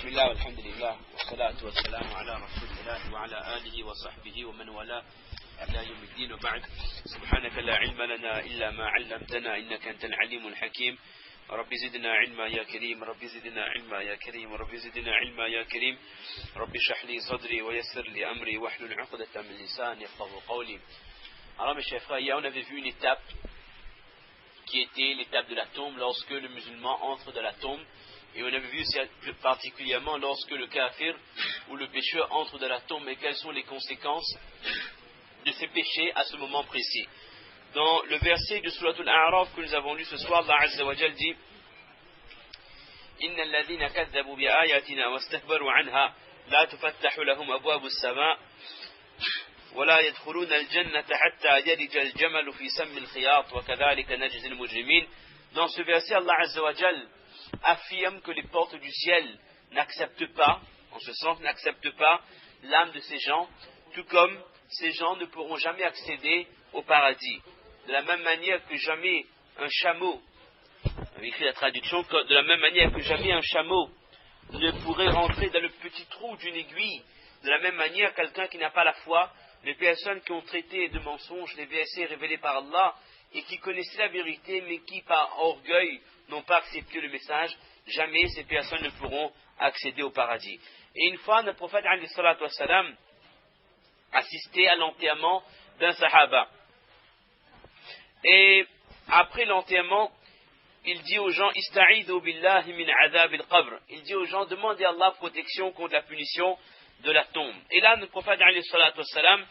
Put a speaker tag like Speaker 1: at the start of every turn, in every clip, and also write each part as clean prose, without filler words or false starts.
Speaker 1: بسم الله والحمد لله والصلاة والسلام على رسول الله وعلى آله وصحبه ومن والاه إلى يوم الدين وبعد. سبحانك لا علم لنا إلا ما علمتنا إنك أنت العليم الحكيم. رب زدنا علما يا كريم، رب زدنا علما يا كريم، رب زدنا علما يا كريم. رب اشرح لي صدري ويسر لي أمري واحلل عقدة من لساني يفقهوا قولي. Alors mes chers frères, hier on avait vu une étape qui était l'étape de la tombe lorsque le musulman entre dans la tombe. Et on avait vu aussi plus particulièrement lorsque le kafir ou le pécheur entre dans la tombe et quelles sont les conséquences de ces péchés à ce moment précis. Dans le verset de Surat Al-A'raf que nous avons lu ce soir, Allah Azza wa Jal dit إن الذين كذبوا بآياتنا واستكبروا عنها لا تفتح لهم أبواب السماء ولا يدخلون الجنة حتى يلج الجمل في سم الخياط وكذلك نجزي المجرمين. Dans ce verset, Allah Azza wa Jal affirme que les portes du ciel n'acceptent pas, en ce sens n'acceptent pas l'âme de ces gens, tout comme ces gens ne pourront jamais accéder au paradis. De la même manière que jamais un chameau, écrit la traduction, de la même manière que jamais un chameau ne pourrait rentrer dans le petit trou d'une aiguille, de la même manière quelqu'un qui n'a pas la foi, les personnes qui ont traité de mensonges les versets révélés par Allah et qui connaissaient la vérité mais qui par orgueil n'ont pas accepté le message, jamais ces personnes ne pourront accéder au paradis. Et une fois, le prophète alayhi salatu wassalam assistait à l'enterrement d'un sahaba. Et après l'enterrement, il dit aux gens, Ista'idhu billahi min adhab al-qabr. Il dit aux gens, demandez à Allah protection contre la punition de la tombe. Et là, le prophète alayhi salatu wassalam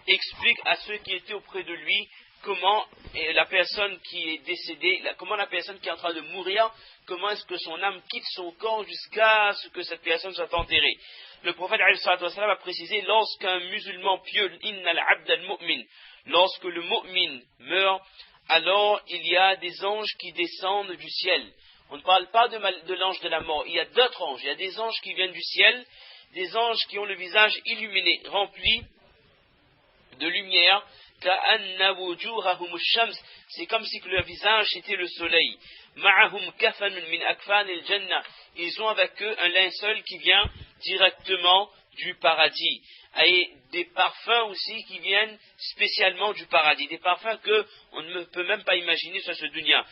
Speaker 1: explique à ceux qui étaient auprès de lui comment la personne qui est décédée, comment la personne qui est en train de mourir, comment est-ce que son âme quitte son corps jusqu'à ce que cette personne soit enterrée. Le prophète a précisé, lorsqu'un musulman pieux, innal abd al-mu'min, lorsque le mu'min meurt, alors il y a des anges qui descendent du ciel. On ne parle pas de l'ange de la mort, il y a d'autres anges, il y a des anges qui viennent du ciel, des anges qui ont le visage illuminé, rempli de lumière. C'est comme si leur visage était le soleil. Ils ont avec eux un linceul qui vient directement du paradis. Et des parfums aussi qui viennent spécialement du paradis. Des parfums qu'on ne peut même pas imaginer sur ce dunya.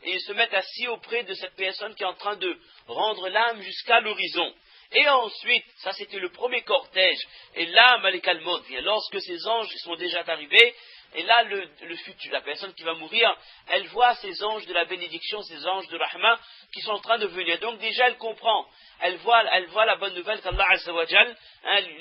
Speaker 1: Et ils se mettent assis auprès de cette personne qui est en train de rendre l'âme jusqu'à l'horizon. Et ensuite, ça c'était le premier cortège, et là, Malik al-Maut vient, lorsque ces anges sont déjà arrivés, et là, le futur, la personne qui va mourir, elle voit ces anges de la bénédiction, ces anges de Rahma, qui sont en train de venir. Donc déjà, elle comprend, elle voit la bonne nouvelle qu'Allah Azza wa Jal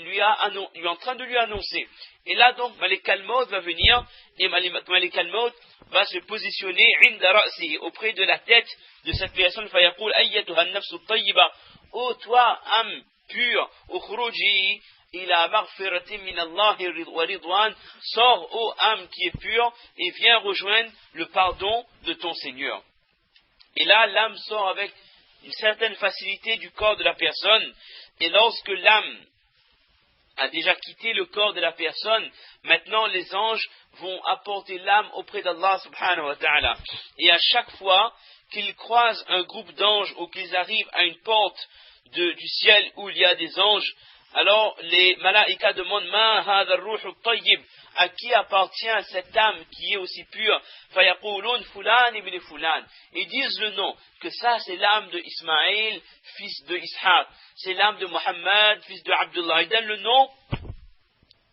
Speaker 1: lui est en train de lui annoncer. Et là, donc, Malik al-Maut va venir, et Malik al-Maut va se positionner, inda ra'si, auprès de la tête de cette personne, fayaqul ayyatuha an-nafsu at-tayyiba. Ô toi, âme pure, ukhruji ila maghfiratin min Allah wa ridwan, sors, ô âme qui est pure, et viens rejoindre le pardon de ton Seigneur. Et là, l'âme sort avec une certaine facilité du corps de la personne, et lorsque l'âme a déjà quitté le corps de la personne, maintenant les anges vont apporter l'âme auprès d'Allah subhanahu wa ta'ala. Et à chaque fois qu'ils croisent un groupe d'anges ou qu'ils arrivent à une porte du ciel où il y a des anges, alors les malaïkas demandent Ma hadha ar-ruh at-tayyib, à qui appartient cette âme qui est aussi pure? Fayaqulun fulan ibn fulan, ils disent le nom, que ça c'est l'âme de Ismaël, fils de Ishaq, c'est l'âme de Muhammad, fils de Abdullah. Ils donnent le nom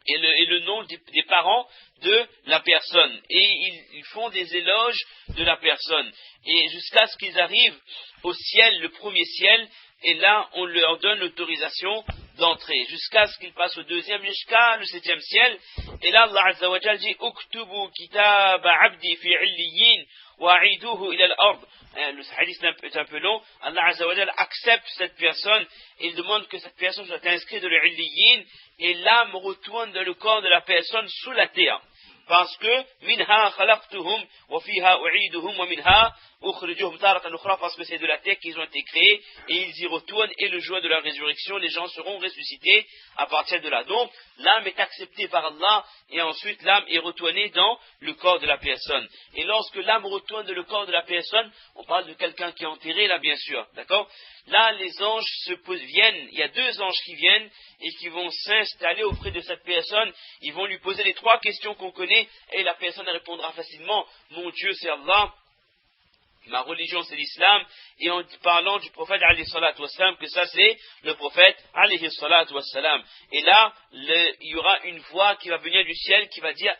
Speaker 1: et le nom des parents de la personne, et ils font des éloges de la personne, et jusqu'à ce qu'ils arrivent au ciel, le premier ciel, et là on leur donne l'autorisation d'entrer, jusqu'à ce qu'ils passent au deuxième, jusqu'à le septième ciel. Et là Allah Azza wa Jal dit Uktubu kitaba abdi fi illiyin wa a'iduhu ila al-ard. Le hadith est un peu long. Allah Azza wa Jal accepte cette personne et il demande que cette personne soit inscrite dans le illiyin, et l'âme retourne dans le corps de la personne sous la terre. parce que minha khalaqtuhum wa fiha u'iduhum wa minha ukhrijuhum taratan ukhra, parce que c'est de la terre qu'ils ont été créés et ils y retournent, et le jour de la résurrection les gens seront ressuscités à partir de là. Donc l'âme est acceptée par Allah et ensuite l'âme est retournée dans le corps de la personne. Et lorsque l'âme retourne dans le corps de la personne, on parle de quelqu'un qui est enterré là, bien sûr, d'accord? Là les anges viennent, il y a deux anges qui viennent et qui vont s'installer auprès de cette personne. Ils vont lui poser les trois questions qu'on connaît et la personne répondra facilement: mon Dieu c'est Allah, ma religion c'est l'islam, et en parlant du prophète alayhi salatu wassalam, que ça c'est le prophète alayhi salatu wassalam. Et là il y aura une voix qui va venir du ciel qui va dire: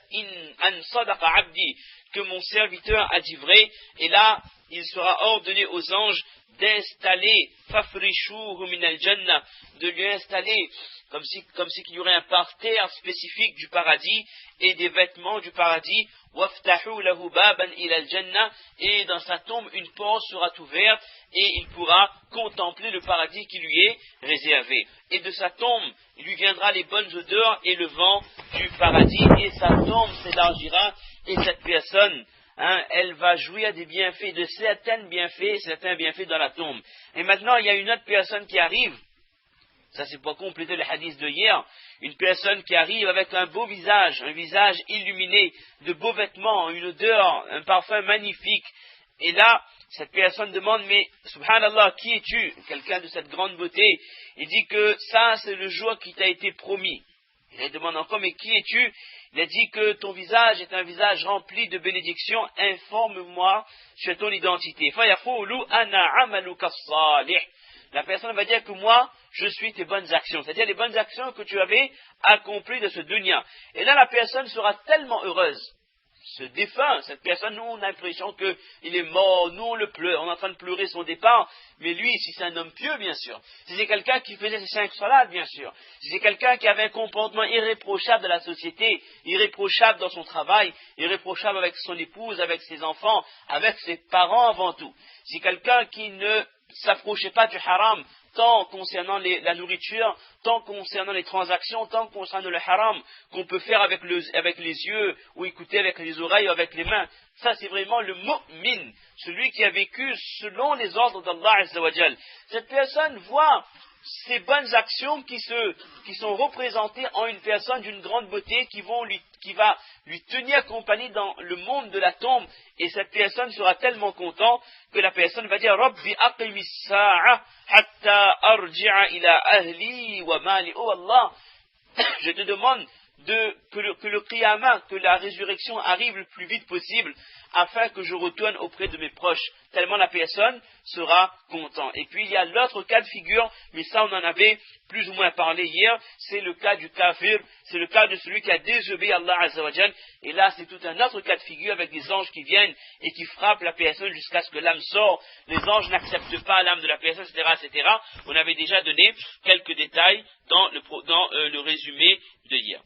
Speaker 1: an sadaqa abdi, que mon serviteur a dit vrai. Et là il sera ordonné aux anges d'installer fafrishuhu min al-jannah, de lui installer comme si qu'il y aurait un parterre spécifique du paradis et des vêtements du paradis. Waftahu lahu baban ila al-jannah, et dans sa tombe une porte sera ouverte et il pourra contempler le paradis qui lui est réservé. Et de sa tombe il lui viendra les bonnes odeurs et le vent du paradis, et sa tombe s'élargira et cette personne, elle va jouir des bienfaits, de certains bienfaits dans la tombe. Et maintenant il y a une autre personne qui arrive. Ça c'est pour compléter le hadith de hier. Une personne qui arrive avec un beau visage, un visage illuminé, de beaux vêtements, une odeur, un parfum magnifique. Et là, cette personne demande: mais subhanallah, qui es-tu? Quelqu'un de cette grande beauté. Il dit que ça c'est le jour qui t'a été promis. Il demande encore: mais qui es-tu? Il a dit que ton visage est un visage rempli de bénédictions, informe-moi sur ton identité. Fayaqulu ana amaluka salih. La personne va dire que moi, je suis tes bonnes actions, c'est-à-dire les bonnes actions que tu avais accomplies de ce dunya. Et là, la personne sera tellement heureuse. Ce défunt, cette personne, nous, on a l'impression qu'il est mort, nous, on le pleure, on est en train de pleurer son départ. Mais lui, si c'est un homme pieux, bien sûr, si c'est quelqu'un qui faisait ses 5 salats, bien sûr, si c'est quelqu'un qui avait un comportement irréprochable dans la société, irréprochable dans son travail, irréprochable avec son épouse, avec ses enfants, avec ses parents avant tout, si quelqu'un qui ne s'approchait pas du haram, tant concernant la nourriture, tant concernant les transactions, tant concernant le haram qu'on peut faire avec les yeux, ou écouter avec les oreilles, ou avec les mains. Ça c'est vraiment le mu'min, celui qui a vécu selon les ordres d'Allah Azza wa Jal. Cette personne voit ces bonnes actions qui sont représentées en une personne d'une grande beauté qui va lui tenir compagnie dans le monde de la tombe, et cette personne sera tellement contente que la personne va dire: Rabbi aqimis sa'a hatta arji'a ila ahli wa mali. Oh Allah, je te demande que le qiyamah, que la résurrection arrive le plus vite possible, afin que je retourne auprès de mes proches, tellement la personne sera contente. Et puis il y a l'autre cas de figure, mais ça on en avait plus ou moins parlé hier, c'est le cas du kafir, c'est le cas de celui qui a désobéi à Allah Azza wa Jal. Et là c'est tout un autre cas de figure avec des anges qui viennent et qui frappent la personne jusqu'à ce que l'âme sort. Les anges n'acceptent pas l'âme de la personne, etc. On avait déjà donné quelques détails dans le résumé de hier.